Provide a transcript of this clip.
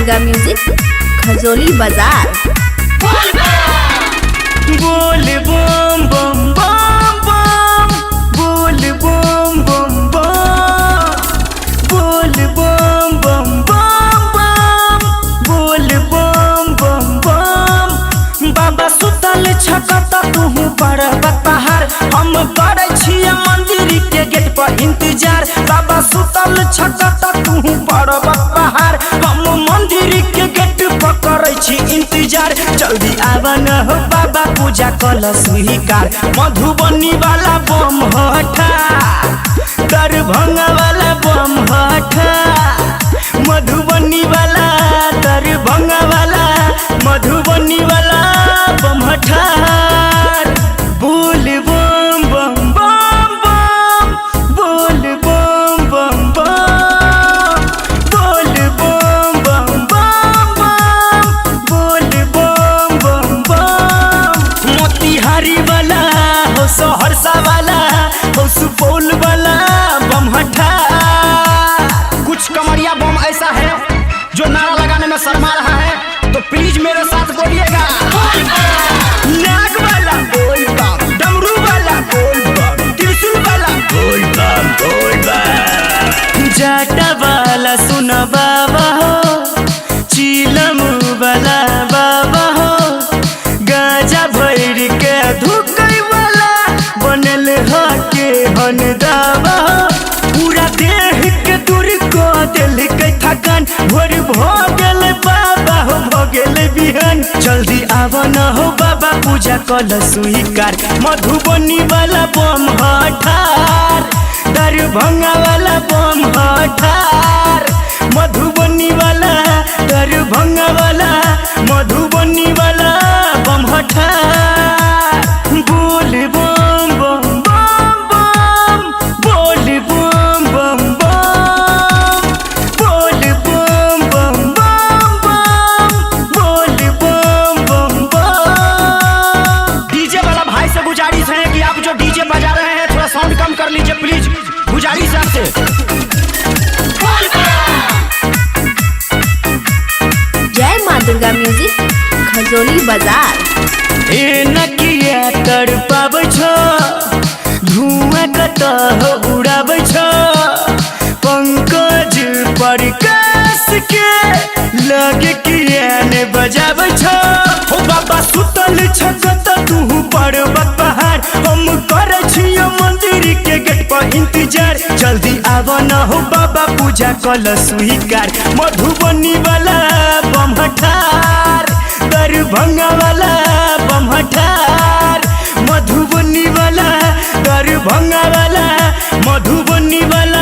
Durga music Khajauli बाजार। बोल बम बम बम बम, बोल बम बम बम, बोल बम बम बम बम, बोल बम बम बम। बाबा सुतल छकता तू पर्वत पहाड़, हम करे छिए मंदिर के गेट पर इंतजार। बाबा सुतल छकता तू पर्वत पहाड़, हम मंदिर के गेट पर करे छी इंतजार। जल्दी आवा न हो बाबा पूजा कल स्वीकार। मधुबनी वाला बम हटा, दरभंगा वाला बम हटा, मधुबनी वाला दरभंगा वाला, मधुबनी वाला बम हटा। बोल बम बम बम बम, बोल बम बम बम, बोल बम बम बम बम, बोल बम बम बम। मोतिहारी वाला हो, सहरसा वाला हो, सुपौल वाला बम हटा। कुछ कमरिया बम ऐसा है जो नारा लगाने में शर्मा रहा है, तो प्लीज मेरे साथ बोलिएगा। नाग वाला बोल बम, डमरू वाला बोल बम, त्रिशूल वाला बोल बम बोल बम। जाटा वाला सुन बाबा हो, चीलम वाला बाबा हो, गाजा भर के धुकई वाला बनल हो के हन दावा हो। पूरा देह के दूर को दिल के थकान, भोर भोगल बाबा हो भोगल बिहान। जल्दी आवा न हो बाबा पूजा कल स्वीकार। मधुबनी वाला बम हठार, दरभंगा वाला बम हठार, मधुबनी वाला दरभंगा वाला, मधुबनी वाला बम हठार। बोल बम बम बम बम, बोल बम बम बम, बोल बम बम बम बम, बोल बम बम बम। डीजे वाला भाई से गुजारिश है कि आप जो डीजे बजा रहे हैं थोड़ा साउंड कम कर लीजिए प्लीज, गुजारिश है आपसे। जय माँ दुर्गा म्यूजिक खजोली बाजार। ए नकिया तर पाबै छ, धुआं कतह उड़ाबै छ, पंकज प्रकाश के लगे किया ने बजाबै छ। ओ बाबा सुतल छकत तू पर्वत पहाड़, हम करे छिए मंदिर के गेट पर इंतजार। जल्दी आवा न हो बाबा पूजा कल स्वीकार। मधुबनी वाला बम हठार, दरभंगा वाला बम हठार, मधुबनी वाला दरभंगा वाला, मधुबनी वाला